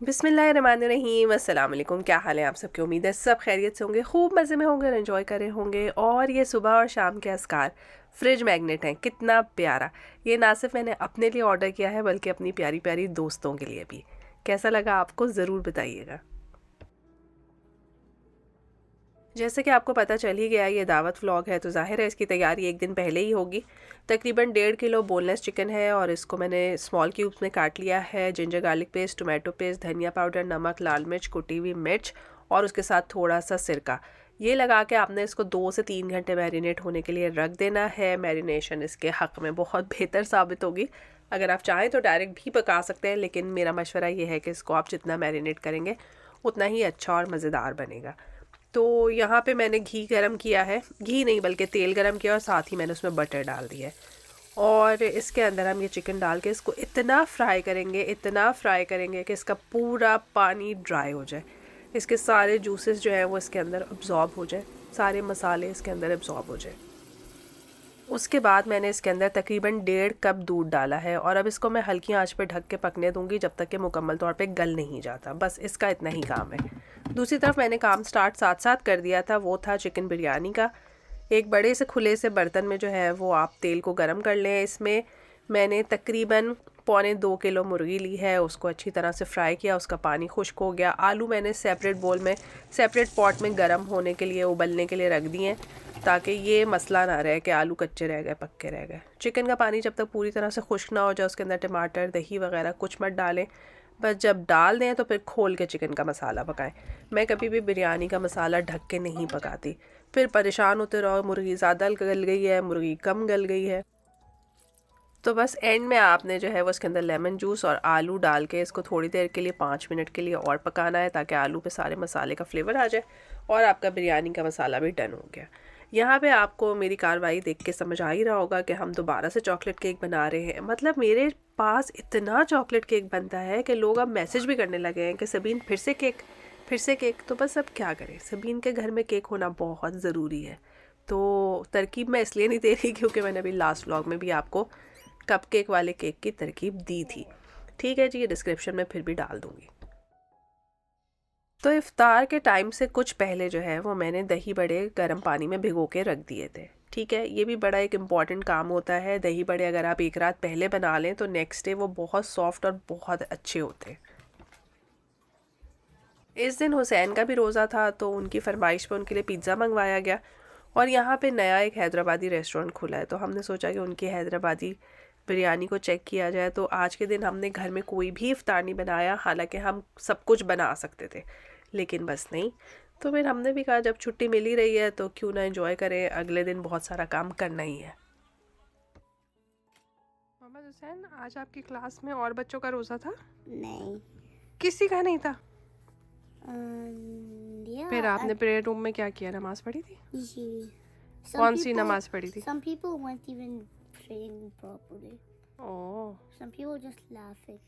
बिस्मिल्लाहिर्रहमानिर्रहीम, अस्सलाम वालेकुम। क्या हाल है आप सबके? उम्मीद है सब खैरियत से होंगे, खूब मज़े में होंगे और एंजॉय कर रहे होंगे। और ये सुबह और शाम के अस्कार फ्रिज मैग्नेट हैं, कितना प्यारा। ये ना सिर्फ मैंने अपने लिए ऑर्डर किया है बल्कि अपनी प्यारी प्यारी दोस्तों के लिए भी। कैसा लगा आपको ज़रूर बताइएगा। जैसे कि आपको पता चल ही गया ये दावत व्लॉग है, तो जाहिर है इसकी तैयारी एक दिन पहले ही होगी। तकरीबन 1.5 किलो बोनलेस चिकन है और इसको मैंने स्मॉल क्यूब्स में काट लिया है। Ginger garlic paste, tomato paste, धनिया पाउडर, नमक, लाल मिर्च, कुटी हुई मिर्च और उसके साथ थोड़ा सा सिरका, ये लगा के आपने इसको 2 से 3 घंटे मैरिनेट होने के लिए रख देना है। मैरिनेशन इसके हक़ में बहुत बेहतर साबित होगी। अगर आप चाहें तो डायरेक्ट भी पका सकते हैं, लेकिन मेरा मशवरा ये है कि इसको आप जितना मैरिनेट करेंगे उतना ही अच्छा और मज़ेदार बनेगा। तो यहाँ पे मैंने घी गरम किया है, घी नहीं बल्कि तेल गरम किया और साथ ही मैंने उसमें बटर डाल दिया है। और इसके अंदर हम ये चिकन डाल के इसको इतना फ्राई करेंगे, इतना फ्राई करेंगे कि इसका पूरा पानी ड्राई हो जाए, इसके सारे जूसेस जो हैं वो इसके अंदर अब्जॉर्ब हो जाए, सारे मसाले इसके अंदर अब्जॉर्ब हो जाए। उसके बाद मैंने इसके अंदर तकरीबन 1.5 कप दूध डाला है और अब इसको मैं हल्की आंच पे ढक के पकने दूंगी जब तक कि मुकम्मल तौर पे गल नहीं जाता। बस इसका इतना ही काम है। दूसरी तरफ मैंने काम स्टार्ट साथ साथ कर दिया था, वो था चिकन बिरयानी का। एक बड़े से खुले से बर्तन में जो है वो आप तेल को गर्म कर लें। इसमें मैंने तकरीबन 1.25 किलो मुर्गी ली है, उसको अच्छी तरह से फ्राई किया, उसका पानी खुश्क हो गया। आलू मैंने सेपरेट बोल में, सेपरेट पॉट में गर्म होने के लिए, उबलने के लिए रख दिए हैं ताकि ये मसला ना रहे कि आलू कच्चे रह गए, पक्के रह गए। चिकन का पानी जब तक पूरी तरह से खुश्क ना हो जाए उसके अंदर टमाटर, दही वगैरह कुछ मत डालें। बस जब डाल दें तो फिर खोल के चिकन का मसाला पकाएं। मैं कभी भी बिरयानी का मसाला ढक के नहीं पकाती, फिर परेशान होते रहो, मुर्गी ज़्यादा गल गई है, मुर्गी कम गल गई है। तो बस एंड में आपने जो है वो इसके अंदर लेमन जूस और आलू डाल के इसको थोड़ी देर के लिए 5 मिनट के लिए और पकाना है ताकि आलू पे सारे मसाले का फ्लेवर आ जाए और आपका बिरयानी का मसाला भी डन हो गया। यहाँ पे आपको मेरी कार्रवाई देख के समझ आ ही रहा होगा कि हम दोबारा से चॉकलेट केक बना रहे हैं। मतलब मेरे पास इतना चॉकलेट केक बनता है कि लोग अब मैसेज भी करने लगे हैं कि सबीन फिर से केक, फिर से केक। तो बस अब क्या करें, सबीन के घर में केक होना बहुत ज़रूरी है। तो तरकीब मैं इसलिए नहीं दे रही क्योंकि मैंने अभी लास्ट व्लॉग में भी आपको कपकेक वाले केक की तरकीब दी थी। ठीक है जी, ये डिस्क्रिप्शन में फिर भी डाल दूंगी। तो इफ्तार के टाइम से कुछ पहले जो है वो मैंने दही बड़े गर्म पानी में भिगो के रख दिए थे। ठीक है, ये भी बड़ा एक इम्पॉर्टेंट काम होता है। दही बड़े अगर आप एक रात पहले बना लें तो नेक्स्ट डे वो बहुत सॉफ्ट और बहुत अच्छे होते हैं। इस दिन हुसैन का भी रोज़ा था तो उनकी फरमाइश पे उनके लिए पिज़्ज़ा मंगवाया गया। और यहाँ पे नया एक हैदराबादी रेस्टोरेंट खुला है तो हमने सोचा कि उनकी हैदराबादी बिरयानी को चेक किया जाए। तो आज के दिन हमने घर में कोई भी इफ्तार नहीं बनाया, हालांकि हम सब कुछ बना सकते थे लेकिन बस नहीं। तो फिर हमने भी कहा जब छुट्टी मिल ही रही है तो क्यों ना एंजॉय करें, अगले दिन बहुत सारा काम करना ही है। मोहम्मद हुसैन, आज आपकी क्लास में और बच्चों का रोज़ा था? नहीं। किसी का नहीं था? Yeah, फिर आपने प्रेयर रूम में क्या किया, नमाज पढ़ी थी? कौन सी नमाज पढ़ी थी? Some people weren't even praying properly. Oh, Some people just laughing.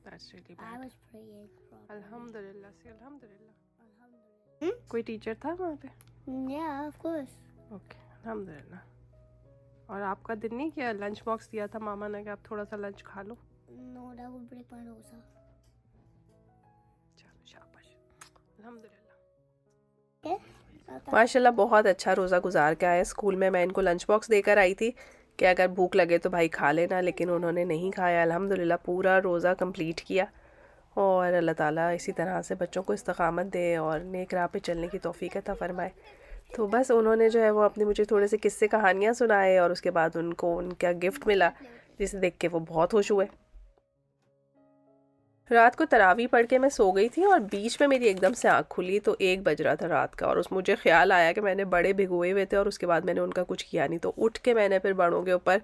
that's really I bad. was praying properly. अल्हम्दुलिल्लाह से अल्हम्दुलिल्लाह। Alhamdulillah. कोई टीचर था वहाँ पे? Yeah, of course. ओके, अल्हम्दुलिल्लाह। और आपका दिन नहीं किया? लंच बॉक्स दिया था मामा ने कि आप थोड़ा सा लंच खा लो। No, that would break my nose. चलो शाबाश, अल्हम्दुलिल्लाह। Okay. माशाल्लाह बहुत अच्छा रोज़ा गुजार के आए। स्कूल में मैं इनको लंच बॉक्स देकर आई थी कि अगर भूख लगे तो भाई खा लेना, लेकिन उन्होंने नहीं खाया। अल्हम्दुलिल्लाह पूरा रोज़ा कंप्लीट किया और अल्लाह ताला इसी तरह से बच्चों को इस्तकामत दे और नेक राह पे चलने की तौफीक अता फरमाए। तो बस उन्होंने जो है वो अपने मुझे थोड़े से किस्से कहानियाँ सुनाए और उसके बाद उनको उनका गिफ्ट मिला जिसे देख के वो बहुत खुश हुए। रात को तरावी पढ़ के मैं सो गई थी और बीच में मेरी एकदम से आँख खुली तो 1 बज रहा था रात का और मुझे ख्याल आया कि मैंने बड़े भिगोए हुए थे और उसके बाद मैंने उनका कुछ किया नहीं। तो उठ के मैंने फिर बड़ों के ऊपर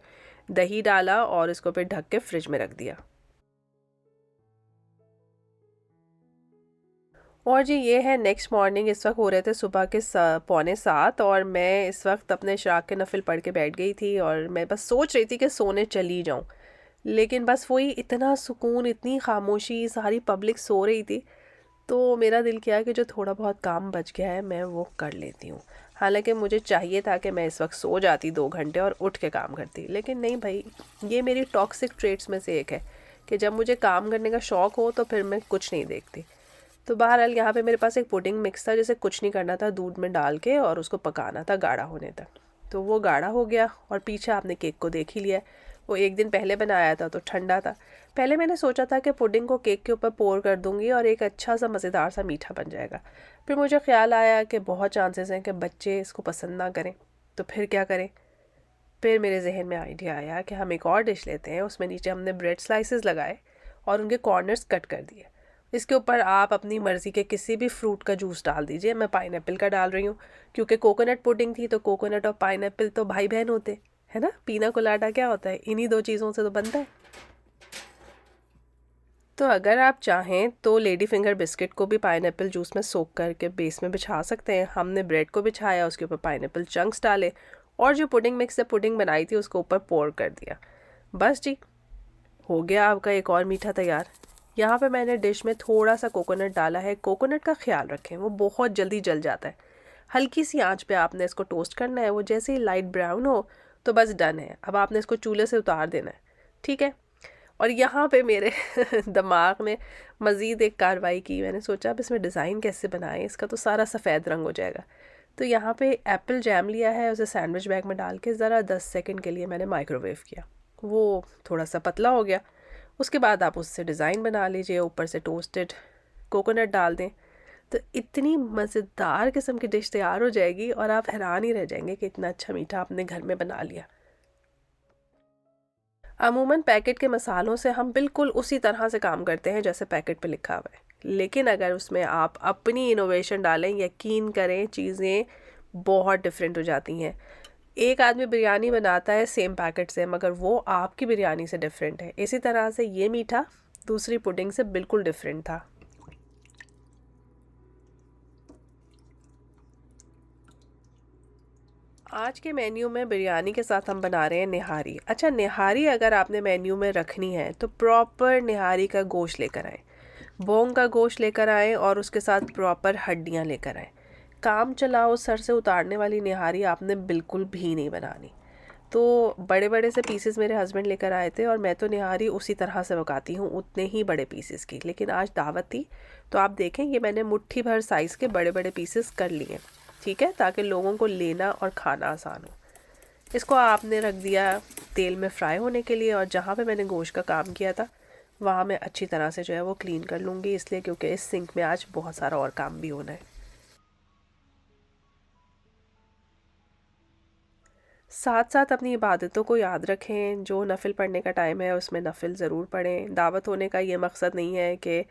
दही डाला और इसको फिर ढक के फ्रिज में रख दिया। और जी ये है नेक्स्ट मॉर्निंग। इस वक्त हो रहे थे सुबह के 6:45 और मैं इस वक्त अपने इशराक के नफिल पढ़ के बैठ गई थी और मैं बस सोच रही थी कि सोने चली जाऊं। लेकिन बस वही इतना सुकून, इतनी खामोशी, सारी पब्लिक सो रही थी, तो मेरा दिल किया कि जो थोड़ा बहुत काम बच गया है मैं वो कर लेती हूँ। हालांकि मुझे चाहिए था कि मैं इस वक्त सो जाती 2 घंटे और उठ के काम करती, लेकिन नहीं भाई, ये मेरी टॉक्सिक ट्रेट्स में से एक है कि जब मुझे काम करने का शौक़ हो तो फिर मैं कुछ नहीं देखती। तो बहरहाल यहाँ पे मेरे पास एक पुडिंग मिक्स था जिसे कुछ नहीं करना था, दूध में डाल के और उसको पकाना था गाढ़ा होने तक। तो वो गाढ़ा हो गया और पीछे आपने केक को देख ही लिया। वो एक दिन पहले बनाया था तो ठंडा था। पहले मैंने सोचा था कि पुडिंग को केक के ऊपर पोर कर दूंगी और एक अच्छा सा मज़ेदार सा मीठा बन जाएगा। फिर मुझे ख्याल आया कि बहुत चांसेस हैं कि बच्चे इसको पसंद ना करें, तो फिर क्या करें। फिर मेरे जहन में आइडिया आया कि हम एक और डिश लेते हैं। उसमें नीचे हमने ब्रेड स्लाइसेस लगाए और उनके कॉर्नर्स कट कर दिए। इसके ऊपर आप अपनी मर्ज़ी के किसी भी फ्रूट का जूस डाल दीजिए। मैं पाइनएप्पल का डाल रही हूँ क्योंकि कोकोनट पुडिंग थी, तो कोकोनट और पाइनएप्पल तो भाई बहन होते है ना। पीना कोलाडा क्या होता है, इन्हीं दो चीज़ों से तो बनता है। तो अगर आप चाहें तो लेडी फिंगर बिस्किट को भी पाइनएप्पल जूस में सोक करके बेस में बिछा सकते हैं। हमने ब्रेड को बिछाया, उसके ऊपर पाइनएप्पल चंक्स डाले और जो पुडिंग मिक्स से पुडिंग बनाई थी उसको ऊपर पोर कर दिया। बस जी, हो गया आपका एक और मीठा तैयार। यहाँ पे मैंने डिश में थोड़ा सा कोकोनट डाला है। कोकोनट का ख्याल रखें, वो बहुत जल्दी जल जाता है। हल्की सी आंच पे आपने इसको टोस्ट करना है। वो जैसे ही लाइट ब्राउन हो तो बस डन है। अब आपने इसको चूल्हे से उतार देना है, ठीक है। और यहाँ पे मेरे दिमाग ने मज़ीद एक कार्रवाई की। मैंने सोचा अब इसमें डिज़ाइन कैसे बनाएं, इसका तो सारा सफ़ेद रंग हो जाएगा। तो यहाँ पे एप्पल जैम लिया है, उसे सैंडविच बैग में डाल के ज़रा 10 सेकंड के लिए मैंने माइक्रोवेव किया। वो थोड़ा सा पतला हो गया। उसके बाद आप उससे डिज़ाइन बना लीजिए, ऊपर से टोस्टेड कोकोनट डाल दें, तो इतनी मज़ेदार किस्म की डिश तैयार हो जाएगी और आप हैरान ही रह जाएंगे कि इतना अच्छा मीठा आपने घर में बना लिया। अमूमन पैकेट के मसालों से हम बिल्कुल उसी तरह से काम करते हैं जैसे पैकेट पे लिखा हुआ है, लेकिन अगर उसमें आप अपनी इनोवेशन डालें, यकीन करें चीज़ें बहुत डिफरेंट हो जाती हैं। एक आदमी बिरयानी बनाता है सेम पैकेट से, मगर वो आपकी बिरयानी से डिफरेंट है। इसी तरह से ये मीठा दूसरी पुडिंग से बिल्कुल डिफरेंट था। आज के मेन्यू में बिरयानी के साथ हम बना रहे हैं निहारी। अच्छा, निहारी अगर आपने मेन्यू में रखनी है तो प्रॉपर निहारी का गोश्त लेकर आएँ, बोंग का गोश्त लेकर आएँ और उसके साथ प्रॉपर हड्डियाँ लेकर आएँ। काम चलाओ सर से उतारने वाली निहारी आपने बिल्कुल भी नहीं बनानी। तो बड़े बड़े से पीसेस मेरे हस्बैंड लेकर आए थे और मैं तो निहारी उसी तरह से पकाती हूँ, उतने ही बड़े पीसेस की। लेकिन आज दावत थी तो आप देखें ये मैंने मुट्ठी भर साइज़ के बड़े बड़े पीसेस कर लिए, ठीक है, ताकि लोगों को लेना और खाना आसान हो। इसको आपने रख दिया तेल में फ्राई होने के लिए और जहाँ पे मैंने गोश्त का काम किया था वहाँ मैं अच्छी तरह से जो है वो क्लीन कर लूँगी, इसलिए क्योंकि इस सिंक में आज बहुत सारा और काम भी होना है। साथ साथ अपनी इबादतों को याद रखें। जो नफिल पढ़ने का टाइम है उसमें नफिल ज़रूर पढ़ें। दावत होने का ये मकसद नहीं है कि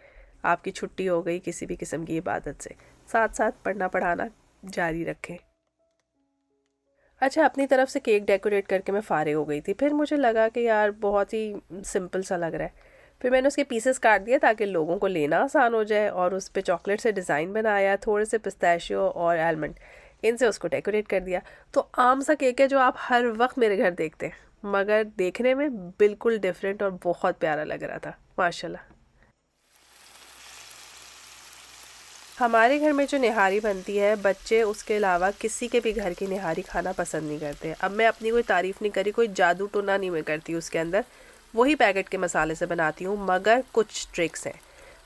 आपकी छुट्टी हो गई किसी भी किस्म की इबादत से, साथ साथ पढ़ना पढ़ाना जारी रखें। अच्छा, अपनी तरफ से केक डेकोरेट करके मैं फ़ारिग हो गई थी। फिर मुझे लगा कि यार बहुत ही सिंपल सा लग रहा है। फिर मैंने उसके पीसेस काट दिए ताकि लोगों को लेना आसान हो जाए और उस पर चॉकलेट से डिज़ाइन बनाया, थोड़े से पिस्ताशियो और आलमंड, इनसे उसको डेकोरेट कर दिया। तो आम सा केक है जो आप हर वक्त मेरे घर देखते हैं, मगर देखने में बिल्कुल डिफरेंट और बहुत प्यारा लग रहा था माशाल्लाह। हमारे घर में जो निहारी बनती है, बच्चे उसके अलावा किसी के भी घर की निहारी खाना पसंद नहीं करते। अब मैं अपनी कोई तारीफ़ नहीं करी, कोई जादू टोना नहीं मैं करती उसके अंदर, वही पैकेट के मसाले से बनाती हूँ, मगर कुछ ट्रिक्स हैं।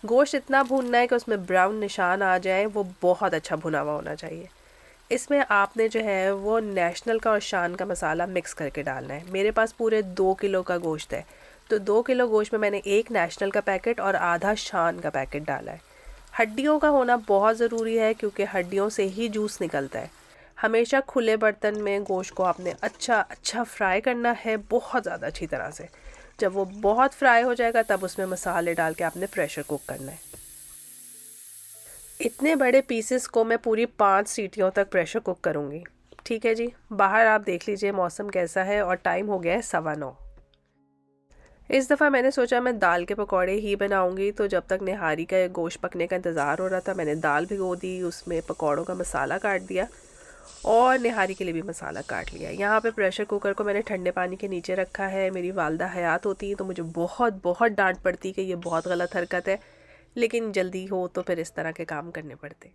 गोश्त इतना भूनना है कि उसमें ब्राउन निशान आ जाए, वो बहुत अच्छा भुना हुआ होना चाहिए। इसमें आपने जो है वो नेशनल का और शान का मसाला मिक्स करके डालना है। मेरे पास पूरे 2 किलो का गोश्त है, तो 2 किलो गोश्त में मैंने एक नेशनल का पैकेट और आधा शान का पैकेट डाला है। हड्डियों का होना बहुत ज़रूरी है क्योंकि हड्डियों से ही जूस निकलता है। हमेशा खुले बर्तन में गोश्त को आपने अच्छा फ्राई करना है, बहुत ज़्यादा अच्छी तरह से। जब वो बहुत फ्राई हो जाएगा तब उसमें मसाले डाल के आपने प्रेशर कुक करना है। इतने बड़े पीसेस को मैं पूरी 5 सीटियों तक प्रेशर कुक करूँगी, ठीक है जी। बाहर आप देख लीजिए मौसम कैसा है और टाइम हो गया है 9:15। इस दफ़ा मैंने सोचा मैं दाल के पकौड़े ही बनाऊंगी, तो जब तक निहारी का गोश्त पकने का इंतज़ार हो रहा था मैंने दाल भिगो दी, उसमें पकौड़ों का मसाला काट दिया और निहारी के लिए भी मसाला काट लिया। यहाँ पे प्रेशर कुकर को मैंने ठंडे पानी के नीचे रखा है। मेरी वालदा हयात होती है तो मुझे बहुत बहुत डांट पड़ती कि ये बहुत गलत हरकत है, लेकिन जल्दी हो तो फिर इस तरह के काम करने पड़ते।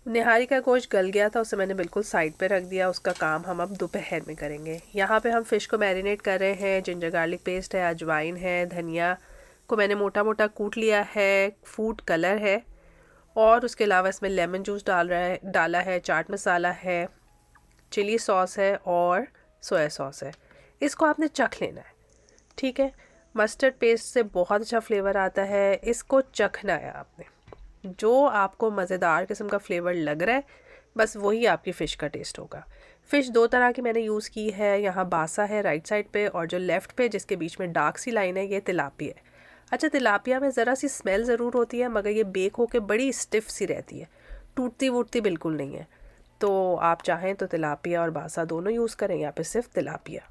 निहारी का गोश्त गल गया था, उसे मैंने बिल्कुल साइड पे रख दिया। उसका काम हम अब दोपहर में करेंगे। यहाँ पे हम फ़िश को मैरिनेट कर रहे हैं। जिंजर गार्लिक पेस्ट है, अजवाइन है, धनिया को मैंने मोटा मोटा कूट लिया है, फूड कलर है और उसके अलावा इसमें लेमन जूस डाला है, चाट मसाला है, चिली सॉस है और सोया सॉस है। इसको आपने चख लेना है, ठीक है। मस्टर्ड पेस्ट से बहुत अच्छा फ्लेवर आता है, इसको चखना है आपने। जो आपको मज़ेदार किस्म का फ्लेवर लग रहा है बस वही आपकी फ़िश का टेस्ट होगा। फ़िश दो तरह की मैंने यूज़ की है। यहाँ बासा है राइट साइड पे और जो लेफ़्ट पे जिसके बीच में डार्क सी लाइन है ये तिलापिया है। अच्छा, तिलापिया में ज़रा सी स्मेल ज़रूर होती है मगर ये बेक होके बड़ी स्टिफ सी रहती है, टूटती वूटती बिल्कुल नहीं है। तो आप चाहें तो तिलापिया और बासा दोनों यूज़ करें, यहाँ पे सिर्फ तिलापिया।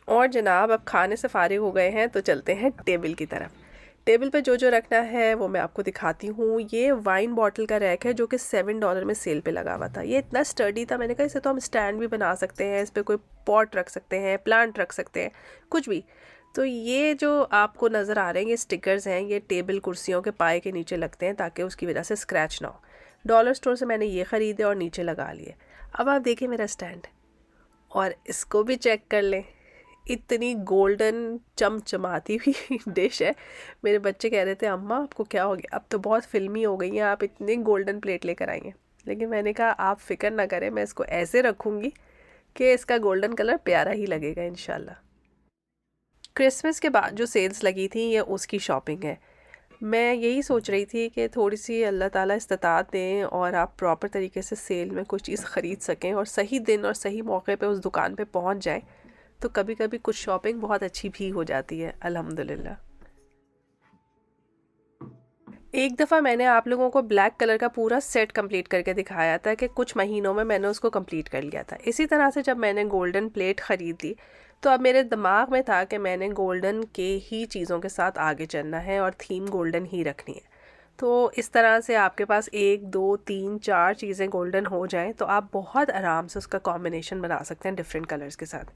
और जनाब अब खाने से फारिग हो गए हैं तो चलते हैं टेबल की तरफ। टेबल पे जो जो रखना है वो मैं आपको दिखाती हूँ। ये वाइन बॉटल का रैक है जो कि $7 में सेल पे लगा हुआ था। ये इतना स्टडी था, मैंने कहा इसे तो हम स्टैंड भी बना सकते हैं, इस पर कोई पॉट रख सकते हैं, प्लांट रख सकते हैं, कुछ भी। तो ये जो आपको नज़र आ रहे हैं ये स्टिकर्स हैं, ये टेबल कुर्सियों के पाए के नीचे लगते हैं ताकि उसकी वजह से स्क्रैच ना हो। डॉलर स्टोर से मैंने ये ख़रीदे और नीचे लगा लिए। अब आप देखिए मेरा स्टैंड और इसको भी चेक कर लें। इतनी गोल्डन चमचमाती हुई डिश है। मेरे बच्चे कह रहे थे अम्मा आपको क्या हो गया, अब तो बहुत फिल्मी हो गई हैं आप, इतनी गोल्डन प्लेट लेकर आई हैं। लेकिन मैंने कहा आप फिक्र ना करें, मैं इसको ऐसे रखूँगी कि इसका गोल्डन कलर प्यारा ही लगेगा इंशाल्लाह। क्रिसमस के बाद जो सेल्स लगी थी ये उसकी शॉपिंग है। मैं यही सोच रही थी कि थोड़ी सी अल्लाह ताला इस्तात दें और आप प्रॉपर तरीके से सेल में कुछ चीज़ ख़रीद सकें और सही दिन और सही मौके पे उस दुकान पे पहुंच जाएं, तो कभी कभी कुछ शॉपिंग बहुत अच्छी भी हो जाती है अल्हम्दुलिल्लाह। एक दफ़ा मैंने आप लोगों को ब्लैक कलर का पूरा सेट कंप्लीट करके दिखाया था कि कुछ महीनों में मैंने उसको कंप्लीट कर लिया था। इसी तरह से जब मैंने गोल्डन प्लेट ख़रीद ली तो अब मेरे दिमाग में था कि मैंने गोल्डन के ही चीज़ों के साथ आगे चलना है और थीम गोल्डन ही रखनी है। तो इस तरह से आपके पास 1 2 3 4 चीज़ें गोल्डन हो जाएं तो आप बहुत आराम से उसका कॉम्बिनेशन बना सकते हैं डिफरेंट कलर्स के साथ।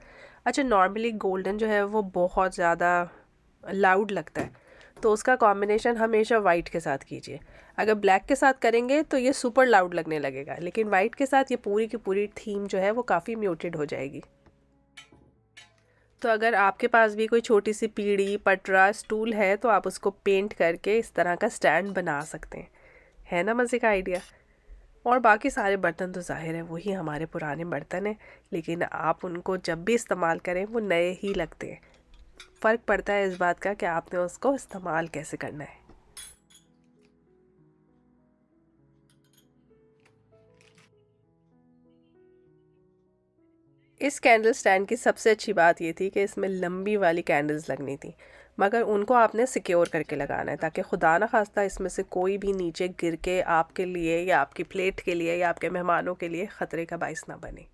अच्छा, नॉर्मली गोल्डन जो है वो बहुत ज़्यादा लाउड लगता है, तो उसका कॉम्बिनेशन हमेशा वाइट के साथ कीजिए। अगर ब्लैक के साथ करेंगे तो ये सुपर लाउड लगने लगेगा, लेकिन वाइट के साथ ये पूरी की पूरी थीम जो है वो काफ़ी म्यूटेड हो जाएगी। तो अगर आपके पास भी कोई छोटी सी पीढ़ी पटरा स्टूल है तो आप उसको पेंट करके इस तरह का स्टैंड बना सकते हैं। है ना मज़े का आइडिया। और बाकी सारे बर्तन तो ज़ाहिर है वही हमारे पुराने बर्तन हैं, लेकिन आप उनको जब भी इस्तेमाल करें वो नए ही लगते हैं। फ़र्क पड़ता है इस बात का कि आपने उसको इस्तेमाल कैसे करना है। इस कैंडल स्टैंड की सबसे अच्छी बात ये थी कि इसमें लंबी वाली कैंडल्स लगनी थी, मगर उनको आपने सिक्योर करके लगाना है ताकि खुदा न खास्ता इसमें से कोई भी नीचे गिर के आपके लिए या आपकी प्लेट के लिए या आपके मेहमानों के लिए ख़तरे का बाइस ना बने।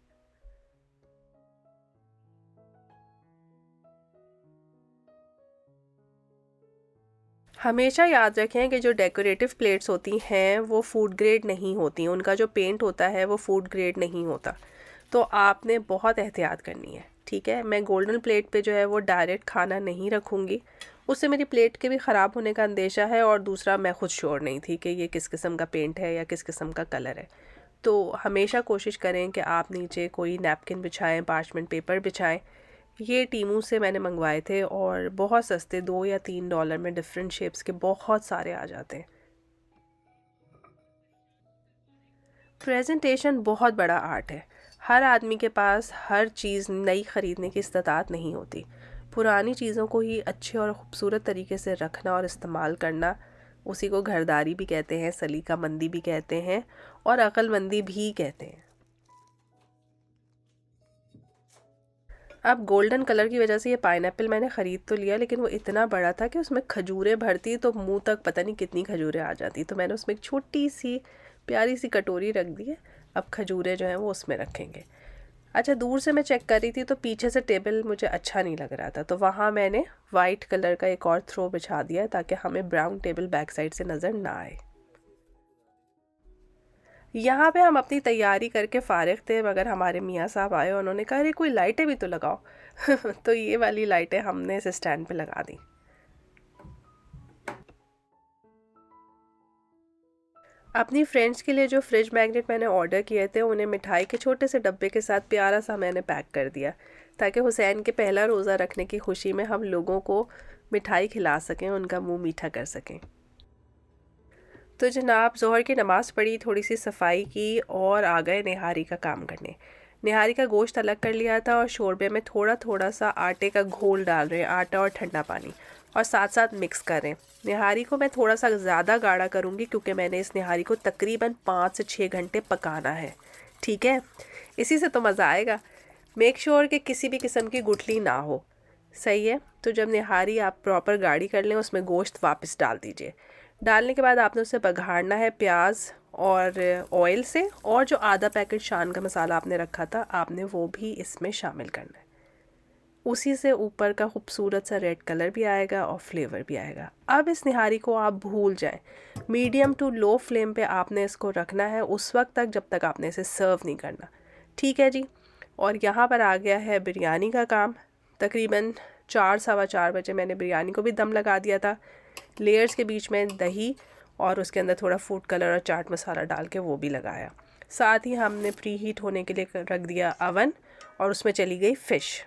हमेशा याद रखें कि जो डेकोरेटिव प्लेट्स होती हैं वो फूड ग्रेड नहीं होती, उनका जो पेंट होता है वो फूड ग्रेड नहीं होता, तो आपने बहुत एहतियात करनी है, ठीक है। मैं गोल्डन प्लेट पे जो है वो डायरेक्ट खाना नहीं रखूँगी, उससे मेरी प्लेट के भी ख़राब होने का अंदेशा है और दूसरा मैं खुद श्योर नहीं थी कि ये किस किस्म का पेंट है या किस किस्म का कलर है। तो हमेशा कोशिश करें कि आप नीचे कोई नैपकिन बिछाएं, पार्चमेंट पेपर बिछाएं। ये टीमू से मैंने मंगवाए थे और बहुत सस्ते, $2 या $3 में डिफरेंट शेप्स के बहुत सारे आ जाते हैं। प्रेजेंटेशन बहुत बड़ा आर्ट है। हर आदमी के पास हर चीज़ नई ख़रीदने की इस्तात नहीं होती। पुरानी चीज़ों को ही अच्छे और ख़ूबसूरत तरीके से रखना और इस्तेमाल करना, उसी को घरदारी भी कहते हैं, सलीकामंदी भी कहते हैं और अक्लमंदी भी कहते हैं। अब गोल्डन कलर की वजह से ये पाइनएप्पल मैंने ख़रीद तो लिया, लेकिन वो इतना बड़ा था कि उसमें खजूरें भरती तो मुंह तक पता नहीं कितनी खजूरें आ जाती, तो मैंने उसमें एक छोटी सी प्यारी सी कटोरी रख दी है। अब खजूरें जो हैं वो उसमें रखेंगे। अच्छा, दूर से मैं चेक कर रही थी तो पीछे से टेबल मुझे अच्छा नहीं लग रहा था, तो वहाँ मैंने वाइट कलर का एक और थ्रो बिछा दिया ताकि हमें ब्राउन टेबल बैक साइड से नज़र ना आए। यहाँ पे हम अपनी तैयारी करके फ़ारिग थे, मगर हमारे मियाँ साहब आए, उन्होंने कहा अरे कोई लाइटें भी तो लगाओ तो ये वाली लाइटें हमने इस स्टैंड पे लगा दी। अपनी फ्रेंड्स के लिए जो फ्रिज मैग्नेट मैंने ऑर्डर किए थे, उन्हें मिठाई के छोटे से डब्बे के साथ प्यारा सा मैंने पैक कर दिया, ताकि हुसैन के पहला रोज़ा रखने की खुशी में हम लोगों को मिठाई खिला सकें, उनका मुंह मीठा कर सकें। तो जनाब ज़ोहर की नमाज़ पढ़ी, थोड़ी सी सफाई की और आ गए निहारी का काम करने। निहारी का गोश्त अलग कर लिया था और शोरबे में थोड़ा थोड़ा सा आटे का घोल डाल रहे हैं, आटा और ठंडा पानी, और साथ साथ मिक्स करें। निहारी को मैं थोड़ा सा ज़्यादा गाढ़ा करूँगी क्योंकि मैंने इस निहारी को तकरीबन 5 से 6 घंटे पकाना है। ठीक है, इसी से तो मज़ा आएगा। मेक श्योर कि किसी भी किस्म की गुठली ना हो। सही है, तो जब निहारी आप प्रॉपर गाढ़ी कर लें, उसमें गोश्त वापस डाल दीजिए। डालने के बाद आपने उसे बघाड़ना है प्याज और ऑयल से, और जो आधा पैकेट शान का मसाला आपने रखा था, आपने वो भी इसमें शामिल करना है। उसी से ऊपर का खूबसूरत सा रेड कलर भी आएगा और फ्लेवर भी आएगा। अब इस निहारी को आप भूल जाएं, मीडियम टू लो फ्लेम पे आपने इसको रखना है उस वक्त तक जब तक आपने इसे सर्व नहीं करना। ठीक है जी। और यहाँ पर आ गया है बिरयानी का काम। तकरीबन 4 सवा 4 बजे मैंने बिरयानी को भी दम लगा दिया था। लेयर्स के बीच में दही और उसके अंदर थोड़ा फूड कलर और चाट मसाला डाल के वो भी लगाया। साथ ही हमने प्री हीट होने के लिए रख दिया अवन, और उसमें चली गई फ़िश।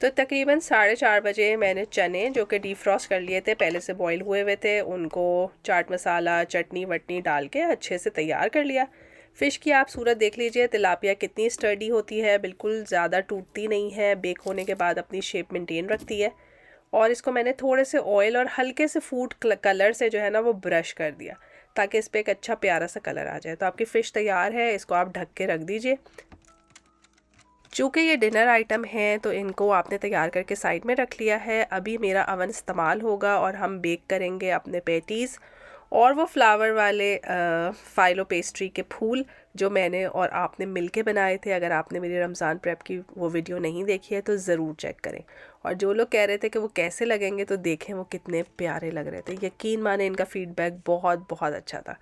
तो तकरीबन 4:30 बजे मैंने चने जो कि डीफ्रॉस्ट कर लिए थे, पहले से बॉईल हुए हुए थे, उनको चाट मसाला चटनी वटनी डाल के अच्छे से तैयार कर लिया। फ़िश की आप सूरत देख लीजिए, तिलापिया कितनी स्टर्डी होती है, बिल्कुल ज़्यादा टूटती नहीं है, बेक होने के बाद अपनी शेप मेंटेन रखती है। और इसको मैंने थोड़े से ऑयल और हल्के से फूड कलर से जो है ना वो ब्रश कर दिया, ताकि इस पर एक अच्छा प्यारा सा कलर आ जाए। तो आपकी फ़िश तैयार है, इसको आप ढक के रख दीजिए। चूँकि ये डिनर आइटम हैं तो इनको आपने तैयार करके साइड में रख लिया है। अभी मेरा अवन इस्तेमाल होगा और हम बेक करेंगे अपने पैटीज़ और वो फ्लावर वाले फाइलो पेस्ट्री के फूल जो मैंने और आपने मिलके बनाए थे। अगर आपने मेरी रमज़ान प्रेप की वो वीडियो नहीं देखी है तो ज़रूर चेक करें। और जो लोग कह रहे थे कि वो कैसे लगेंगे, तो देखें वो कितने प्यारे लग रहे थे। यकीन माने इनका फ़ीडबैक बहुत बहुत अच्छा था।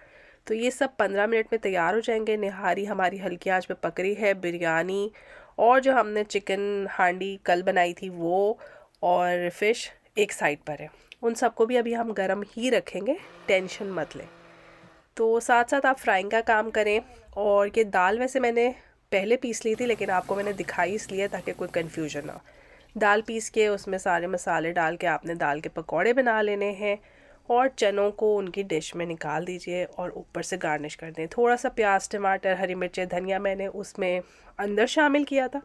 तो ये सब 15 मिनट में तैयार हो जाएंगे। निहारी हमारी हल्की आंच पे पक रही है। बिरयानी और जो हमने चिकन हांडी कल बनाई थी वो और फ़िश एक साइड पर है। उन सबको भी अभी हम गरम ही रखेंगे, टेंशन मत लें। तो साथ साथ आप फ्राइंग का काम करें। और ये दाल वैसे मैंने पहले पीस ली थी, लेकिन आपको मैंने दिखाई इसलिए ताकि कोई कन्फ्यूजन ना हो। दाल पीस के उसमें सारे मसाले डाल के आपने दाल के पकौड़े बना लेने हैं और चनों को उनकी डिश में निकाल दीजिए और ऊपर से गार्निश कर दें। थोड़ा सा प्याज, टमाटर, हरी मिर्चें, धनिया मैंने उसमें अंदर शामिल किया था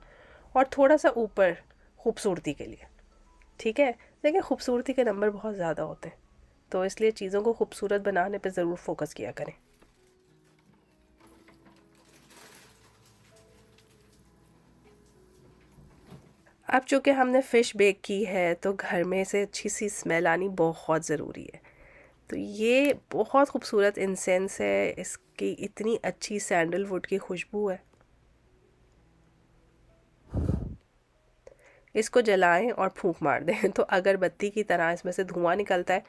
और थोड़ा सा ऊपर खूबसूरती के लिए। ठीक है, देखिए खूबसूरती के नंबर बहुत ज़्यादा होते हैं, तो इसलिए चीज़ों को खूबसूरत बनाने पे ज़रूर फोकस किया करें। अब चूँकि हमने फ़िश बेक की है तो घर में से अच्छी सी स्मेल आनी बहुत ज़रूरी है। तो ये बहुत खूबसूरत इंसेंस है, इसकी इतनी अच्छी सैंडलवुड की खुशबू है। इसको जलाएं और फूंक मार दें तो अगरबत्ती की तरह इसमें से धुआं निकलता है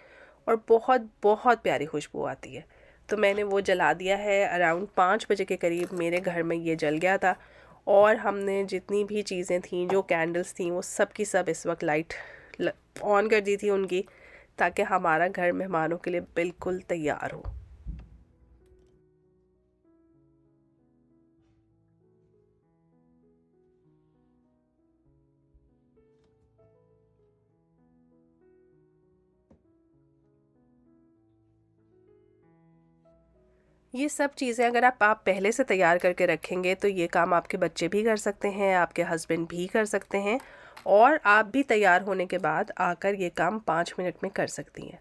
और बहुत बहुत प्यारी खुशबू आती है। तो मैंने वो जला दिया है। अराउंड 5 बजे के करीब मेरे घर में ये जल गया था और हमने जितनी भी चीज़ें थीं, जो कैंडल्स थीं, वो सब की सब इस वक्त लाइट ऑन कर दी थी उनकी, ताकि हमारा घर मेहमानों के लिए बिल्कुल तैयार हो। ये सब चीज़ें अगर आप पहले से तैयार करके रखेंगे तो ये काम आपके बच्चे भी कर सकते हैं, आपके हस्बैंड भी कर सकते हैं, और आप भी तैयार होने के बाद आकर ये काम 5 मिनट में कर सकती हैं।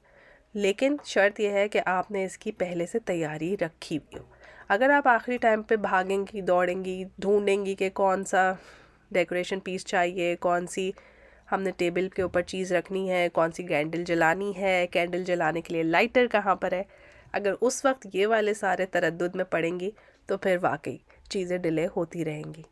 लेकिन शर्त यह है कि आपने इसकी पहले से तैयारी रखी हुई हो। अगर आप आखिरी टाइम पे भागेंगी, दौड़ेंगी, ढूंढेंगी कि कौन सा डेकोरेशन पीस चाहिए, कौन सी हमने टेबल के ऊपर चीज़ रखनी है, कौन सी कैंडल जलानी है, कैंडल जलाने के लिए लाइटर कहाँ पर है, अगर उस वक्त ये वाले सारे तरद्दुद में पड़ेंगी तो फिर वाकई चीज़ें डिले होती रहेंगी।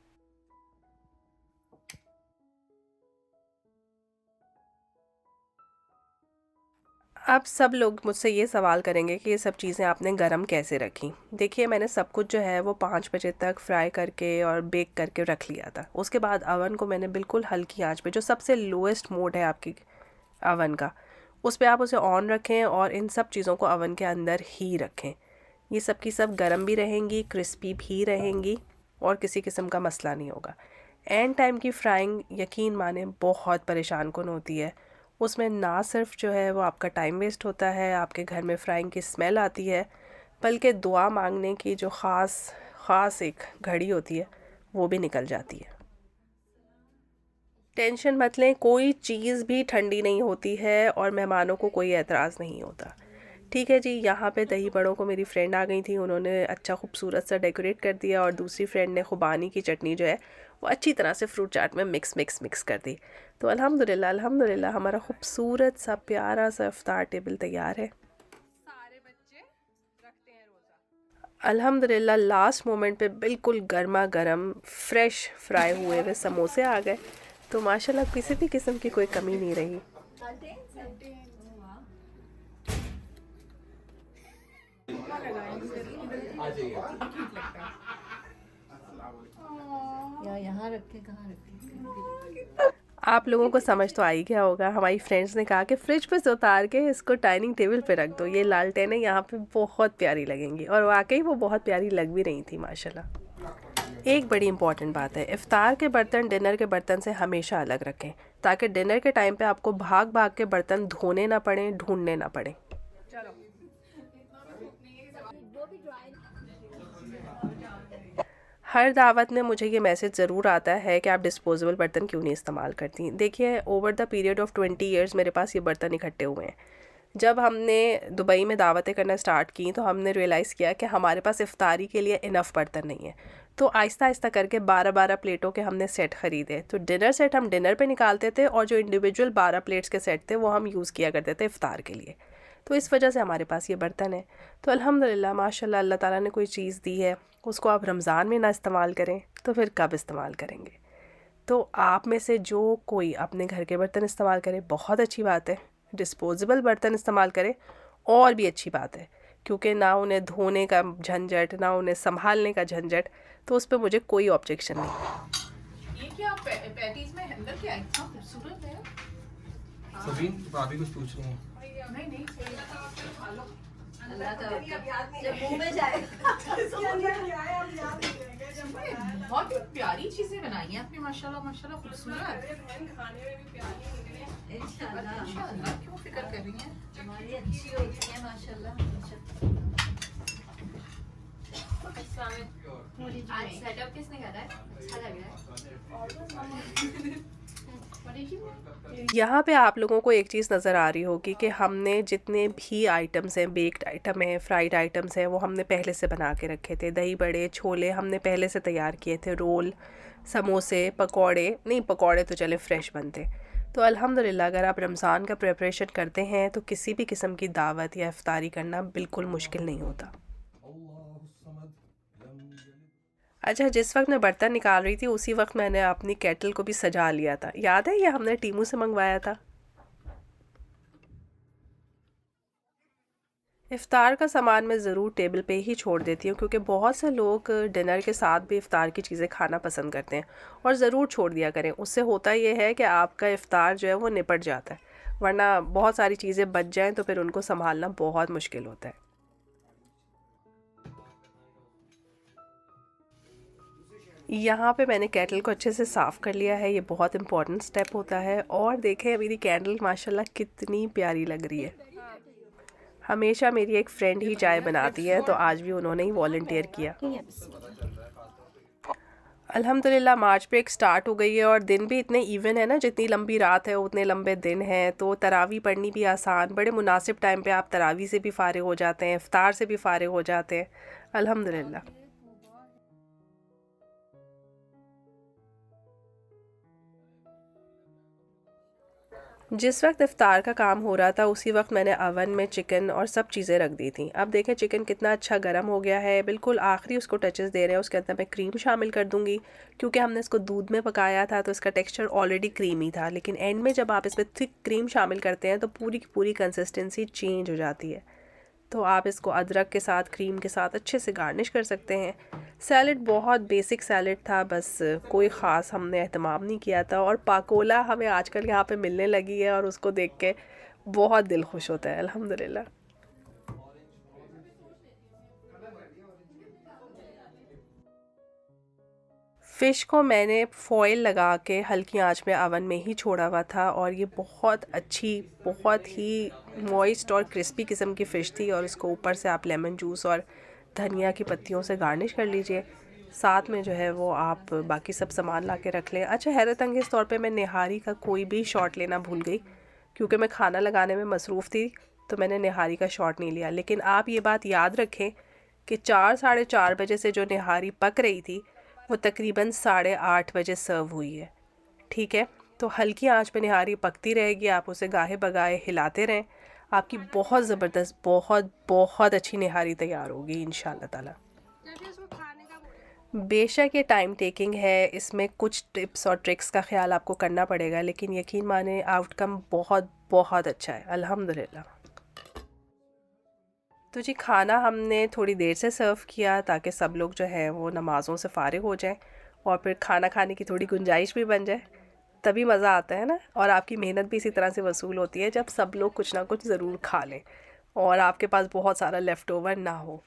अब सब लोग मुझसे ये सवाल करेंगे कि ये सब चीज़ें आपने गरम कैसे रखी। देखिए, मैंने सब कुछ जो है वो 5 बजे तक फ्राई करके और बेक करके रख लिया था। उसके बाद अवन को मैंने बिल्कुल हल्की आंच पे, जो सबसे लोएस्ट मोड है आपकी अवन का, उस पे आप उसे ऑन रखें और इन सब चीज़ों को अवन के अंदर ही रखें। ये सब की सब गरम भी रहेंगी, क्रिस्पी भी रहेंगी और किसी किस्म का मसला नहीं होगा। एंड टाइम की फ्राइंग यकीन माने बहुत परेशान कुन होती है। उसमें ना सिर्फ जो है वो आपका टाइम वेस्ट होता है, आपके घर में फ्राइंग की स्मेल आती है, बल्कि दुआ मांगने की जो ख़ास एक घड़ी होती है वो भी निकल जाती है। टेंशन मत लें, कोई चीज़ भी ठंडी नहीं होती है और मेहमानों को कोई एतराज़ नहीं होता। ठीक है जी, यहाँ पे दही बड़ों को मेरी फ्रेंड आ गई थी, उन्होंने अच्छा खूबसूरत सा डेकोरेट कर दिया और दूसरी फ्रेंड ने खुबानी की चटनी जो है वो अच्छी तरह से फ्रूट चाट में मिक्स कर दी। तो अल्हम्दुलिल्लाह अल्हम्दुलिल्लाह हमारा खूबसूरत सा प्यारा सा इफ्तार टेबल तैयार है। सारे बच्चे रखते हैं रोज़ा। अल्हम्दुलिल्लाह लास्ट मोमेंट पे बिल्कुल गर्मा गर्म फ्रेश फ्राई हुए हुए समोसे आ गए, तो माशाल्लाह किसी भी किस्म की कोई कमी नहीं रही। या यहाँ रखे, कहाँ रखे? आप लोगों को समझ तो आ ही गया होगा, हमारी फ्रेंड्स ने कहा कि फ्रिज पे से उतार के इसको डाइनिंग टेबल पे रख दो, ये लालटेनें यहाँ पे बहुत प्यारी लगेंगी। और वाकई वो बहुत प्यारी लग भी रही थी माशाल्लाह। एक बड़ी इंपॉर्टेंट बात है, इफ्तार के बर्तन डिनर के बर्तन से हमेशा अलग रखें, ताकि डिनर के टाइम पे आपको भाग भाग के बर्तन धोने ना पड़े, ढूंढने ना पड़े। हर दावत में मुझे ये मैसेज ज़रूर आता है कि आप डिस्पोजेबल बर्तन क्यों नहीं इस्तेमाल करती। देखिए, over the period of 20 years मेरे पास ये बर्तन इकट्ठे हुए हैं। जब हमने दुबई में दावतें करना स्टार्ट की तो हमने रियलाइज़ किया कि हमारे पास इफ्तारी के लिए इनफ बर्तन नहीं है। तो आहिस्ता आहिस्ता करके 12-12 प्लेटों के हमने सेट ख़रीदे। तो डिनर सेट हम डिनर पे निकालते थे और जो इंडिविजुअल 12 प्लेट्स के सेट थे वो हम यूज़ किया करते थे इफ्तार के लिए। तो इस वजह से हमारे पास ये बर्तन है। तो अल्हम्दुलिल्लाह माशाल्लाह, अल्लाह ताला ने कोई चीज़ दी है, उसको आप रमज़ान में ना इस्तेमाल करें तो फिर कब इस्तेमाल करेंगे। तो आप में से जो कोई अपने घर के बर्तन इस्तेमाल करे बहुत अच्छी बात है, डिस्पोजेबल बर्तन इस्तेमाल करे और भी अच्छी बात है, क्योंकि ना उन्हें धोने का झंझट, ना उन्हें संभालने का झंझट, तो उस पर मुझे कोई ऑब्जेक्शन नहीं। ये क्या पैटीज में अंदर क्या इतना खूबसूरत है? सबीन, भाभी कुछ पूछ रही हैं। नहीं नहीं, सही है, आप खा लो। अल्लाह का जब मुंह में जाए बहुत ही प्यारी चीजें बनाई हैं आपने, माशाल्लाह माशाल्लाह, खूबसूरत। इंशाल्लाह, क्यों फिक्र कर रही हैं? हमारी अच्छी होती है माशाल्लाह। आज सेटअप किसने करा है? अच्छा लग रहा है। यहाँ पे आप लोगों को एक चीज़ नज़र आ रही होगी कि हमने जितने भी आइटम्स हैं, बेक्ड आइटम हैं, फ्राइड आइटम्स हैं, वो हमने पहले से बना के रखे थे। दही बड़े, छोले हमने पहले से तैयार किए थे, रोल, समोसे, पकौड़े नहीं, पकौड़े तो चले फ्रेश बनते। तो अल्हम्दुलिल्लाह अगर आप रमज़ान का प्रिपरेशन करते हैं तो किसी भी किस्म की दावत या इफ्तारी करना बिल्कुल मुश्किल नहीं होता। अच्छा, जिस वक्त मैं बर्तन निकाल रही थी उसी वक्त मैंने अपनी केटल को भी सजा लिया था। याद है, ये हमने टीमू से मंगवाया था। इफ़्तार का सामान मैं ज़रूर टेबल पे ही छोड़ देती हूँ, क्योंकि बहुत से लोग डिनर के साथ भी इफ़्तार की चीज़ें खाना पसंद करते हैं, और ज़रूर छोड़ दिया करें। उससे होता ये है कि आपका इफ़्तार जो है वो निपट जाता है, वरना बहुत सारी चीज़ें बच जाएं तो फिर उनको संभालना बहुत मुश्किल होता है। यहाँ पे मैंने केटल को अच्छे से साफ़ कर लिया है, ये बहुत इम्पॉर्टेंट स्टेप होता है। और देखें मेरी कैंडल माशाल्लाह कितनी प्यारी लग रही है। हमेशा मेरी एक फ्रेंड ही चाय बनाती है, तो आज भी उन्होंने ही वॉलंटियर किया। अल्हम्दुलिल्लाह मार्च ब्रेक स्टार्ट हो गई है और दिन भी इतने इवन है ना, जितनी लंबी रात है उतने लंबे दिन हैं, तो तरावी पढ़नी भी आसान, बड़े मुनासिब टाइम पे आप तरावी से भी फ़ारिग हो जाते हैं, इफ्तार से भी फ़ारिग हो जाते हैं अल्हम्दुलिल्लाह। जिस वक्त इफ्तार का काम हो रहा था उसी वक्त मैंने अवन में चिकन और सब चीज़ें रख दी थी। अब देखें चिकन कितना अच्छा गर्म हो गया है, बिल्कुल आखिरी उसको टचेस दे रहे हैं। उसके अंदर मैं क्रीम शामिल कर दूंगी, क्योंकि हमने इसको दूध में पकाया था तो इसका टेक्सचर ऑलरेडी क्रीमी था। लेकिन एंड में जब आप इसमें थिक क्रीम शामिल करते हैं तो पूरी की पूरी कंसिस्टेंसी चेंज हो जाती है। तो आप इसको अदरक के साथ क्रीम के साथ अच्छे से गार्निश कर सकते हैं। सैलड बहुत बेसिक सैलड था, बस कोई ख़ास हमने एहतमाम नहीं किया था। और पाकोला हमें आजकल यहाँ पे मिलने लगी है और उसको देख के बहुत दिल खुश होता है, अल्हम्दुलिल्लाह। फ़िश को मैंने फॉइल लगा के हल्की आंच में अवन में ही छोड़ा हुआ था और ये बहुत अच्छी, बहुत ही मॉइस्ट और क्रिस्पी किस्म की फ़िश थी। और इसको ऊपर से आप लेमन जूस और धनिया की पत्तियों से गार्निश कर लीजिए। साथ में जो है वो आप बाकी सब सामान ला के रख लें। अच्छा, हैरत अंगेज़ तौर पे मैं निहारी का कोई भी शॉट लेना भूल गई, क्योंकि मैं खाना लगाने में मसरूफ़ थी तो मैंने निहारी का शॉट नहीं लिया। लेकिन आप ये बात याद रखें कि 4 साढ़े 4 बजे से जो निहारी पक रही थी वो तकरीबन 8:30 बजे सर्व हुई है। ठीक है, तो हल्की आंच पे निहारी पकती रहेगी, आप उसे गाहे बगाए हिलाते रहें, आपकी बहुत ज़बरदस्त, बहुत बहुत अच्छी निहारी तैयार होगी इंशाल्लाह ताला। बेशक ये टाइम टेकिंग है, इसमें कुछ टिप्स और ट्रिक्स का ख्याल आपको करना पड़ेगा, लेकिन यकीन माने आउटकम बहुत बहुत अच्छा है, अल्हम्दुलिल्लाह। तो जी खाना हमने थोड़ी देर से सर्व किया ताकि सब लोग जो है वो नमाज़ों से फ़ारिग हो जाएं और फिर खाना खाने की थोड़ी गुंजाइश भी बन जाए, तभी मज़ा आता है ना। और आपकी मेहनत भी इसी तरह से वसूल होती है जब सब लोग कुछ ना कुछ ज़रूर खा लें और आपके पास बहुत सारा लेफ़्ट ओवर ना हो।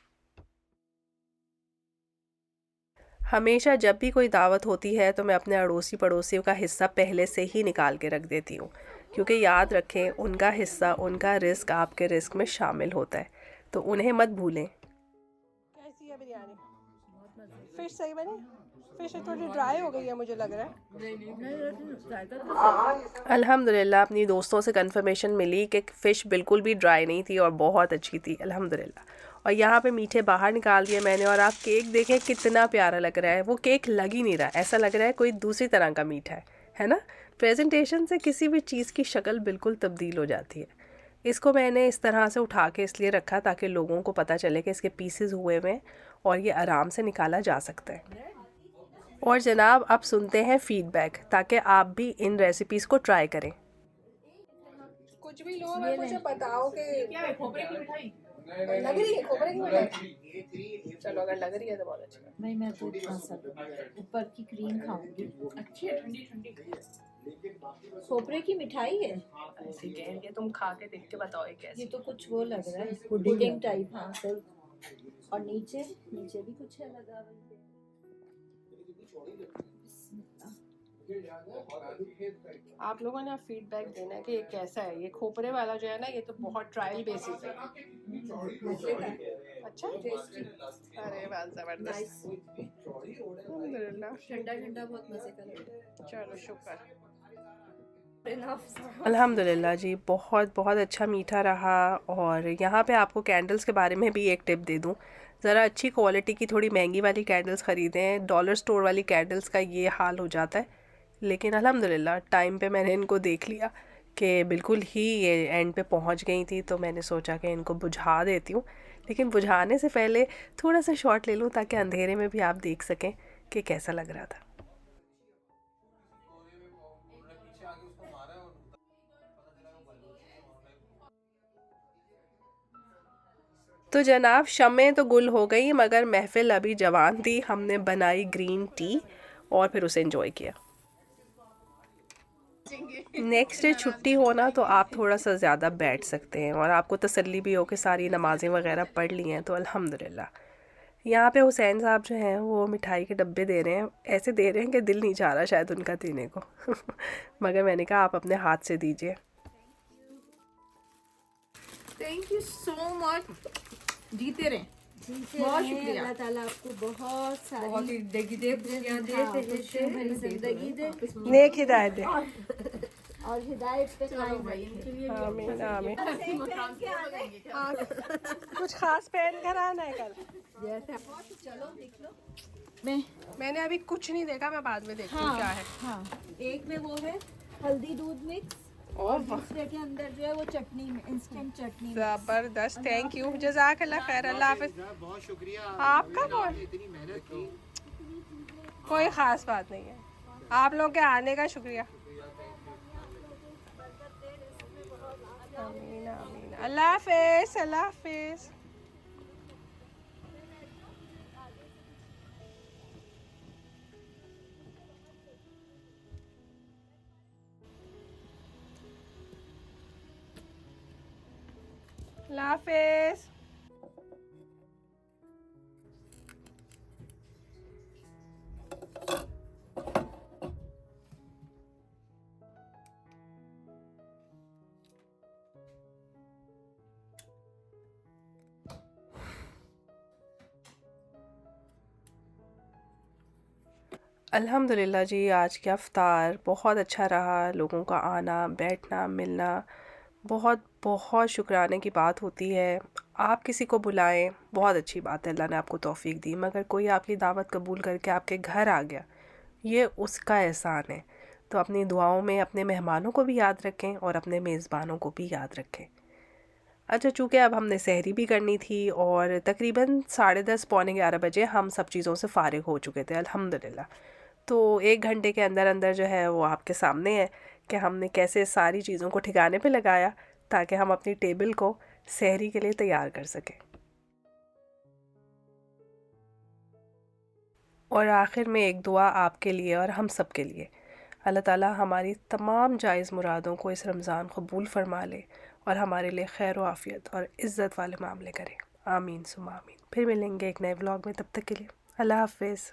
हमेशा जब भी कोई दावत होती है तो मैं अपने अड़ोसी पड़ोसियों का हिस्सा पहले से ही निकाल के रख देती हूँ, क्योंकि याद रखें उनका हिस्सा, उनका रिस्क आपके रिस्क में शामिल होता है, तो उन्हें मत भूलें। कैसी है बिरयानी? फिश सही बनी? फिश थोड़ी ड्राई हो गई है मुझे लग रहा है। अल्हम्दुलिल्लाह अपनी दोस्तों से कंफर्मेशन मिली कि फ़िश बिल्कुल भी ड्राई नहीं थी और बहुत अच्छी थी, अल्हम्दुलिल्लाह। और यहाँ पे मीठे बाहर निकाल दिए मैंने, और आप केक देखें कितना प्यारा लग रहा है। वो केक लग ही नहीं रहा, ऐसा लग रहा है कोई दूसरी तरह का मीठा है ना। प्रेजेंटेशन से किसी भी चीज़ की शक्ल बिल्कुल तब्दील हो जाती है। इसको मैंने इस तरह से उठा के इसलिए रखा ताकि लोगों को पता चले कि इसके पीसेस हुए हुए हैं और ये आराम से निकाला जा सकता है। और जनाब अब सुनते हैं फ़ीडबैक, ताकि आप भी इन रेसिपीज़ को ट्राई करें। कुछ भी लो, मुझे बताओ कि क्या है, खोपरे की मिठाई? लग रही है खोपरे की मिठाई? चलो अगर लग रही है तो बहुत अच्छा है। नहीं, मैं तो ऊपर की क्रीम खाऊंगी। अच्छी है, ठंडी ठंडी। खोपरे की मिठाई है ऐसे कह के तुम खा के देख के बताओ ये कैसी। ये तो कुछ वो लग रहा है, पुडिंग टाइप। हाँ सर, और नीचे नीचे भी कुछ है लगा हुआ। आप लोगों ने फीडबैक देना है कि ये कैसा है। ये खोपरे वाला जो है ना, ये तो बहुत ट्रायल बेसिस है। अच्छा, अरे वाह जबरदस्त, अल्हम्दुलिल्लाह। ठंडा ठंडा बहुत मजे का लग रहा है। चलो शुक्र, अल्हम्दुलिल्लाह जी। बहुत बहुत अच्छा मीठा रहा। और यहाँ पे आपको कैंडल्स के बारे में भी एक टिप दे दूँ, ज़रा अच्छी क्वालिटी की थोड़ी महंगी वाली कैंडल्स ख़रीदें। डॉलर स्टोर वाली कैंडल्स का ये हाल हो जाता है, लेकिन अल्हम्दुलिल्लाह टाइम पे मैंने इनको देख लिया कि बिल्कुल ही ये एंड पे पहुँच गई थी, तो मैंने सोचा कि इनको बुझा देती हूँ। लेकिन बुझाने से पहले थोड़ा सा शॉट ले लूँ ताकि अंधेरे में भी आप देख सकें कि कैसा लग रहा था। तो जनाब शमें तो गुल हो गई, मगर महफिल अभी जवान थी। हमने बनाई ग्रीन टी और फिर उसे एंजॉय किया। नेक्स्ट डे छुट्टी होना तो आप थोड़ा सा ज़्यादा बैठ सकते हैं और आपको तसल्ली भी हो कि सारी नमाज़ें वगैरह पढ़ ली हैं, तो अल्हम्दुलिल्लाह। यहाँ पे हुसैन साहब जो हैं वो मिठाई के डब्बे दे रहे हैं, ऐसे दे रहे हैं कि दिल नहीं चाह रहा शायद उनका देने को मगर मैंने कहा आप अपने हाथ से दीजिए। Thank you so much. जीते रहे, बहुत शुक्रिया। अल्लाह ताला आपको बहुत सारी बहुत ही जिंदगी दे नेक हिदायत दे। और हिदायत पे कायम रखे। आमीन आमीन। कुछ खास पहन कर आना है कल? चलो देख लो। मैंने अभी कुछ नहीं देखा, मैं बाद में देखती हूँ क्या है। हाँ, एक में वो है हल्दी दूध मिक्स, ओह दूसरे के अंदर जो है वो चटनी में इंस्टेंट चटनी में। ज़बरदस्त, थैंक यू, जज़ाकल्लाह खैर, अल्लाह हाफ़िज़। बहुत शुक्रिया आपका कौन? इतनी मेहनत की। कोई ख़ास बात नहीं है, आप लोग के आने का शुक्रिया। आमीन आमीन, अल्लाह हाफ़िज़, अल्लाह हाफ़िज़। अल्लाह हाफ़िज़। अल्हम्दुलिल्लाह जी, आज का इफ्तार बहुत अच्छा रहा। लोगों का आना, बैठना, मिलना, बहुत बहुत शुक्राने की बात होती है। आप किसी को बुलाएं, बहुत अच्छी बात है, अल्लाह ने आपको तौफीक दी, मगर कोई आपकी दावत कबूल करके आपके घर आ गया, ये उसका एहसान है। तो अपनी दुआओं में अपने मेहमानों को भी याद रखें और अपने मेज़बानों को भी याद रखें। अच्छा, चूँकि अब हमने सहरी भी करनी थी और तकरीबन 10:30 पौने 11 बजे हम सब चीज़ों से फ़ारिग हो चुके थे अल्हम्दुलिल्लाह। तो 1 घंटे के अंदर अंदर जो है वो आपके सामने है कि हमने कैसे सारी चीज़ों को ठिकाने पे लगाया ताकि हम अपनी टेबल को सहरी के लिए तैयार कर सकें। और आखिर में एक दुआ आपके लिए और हम सब के लिए, अल्लाह ताला हमारी तमाम जायज़ मुरादों को इस रमज़ान कबूल फ़रमा ले और हमारे लिए खैर व आफ़ियत और इज़्ज़त वाले मामले करे। आमीन सुम्मा आमीन। फिर मिलेंगे एक नए व्लॉग में, तब तक के लिए अल्लाह हाफ़िज़।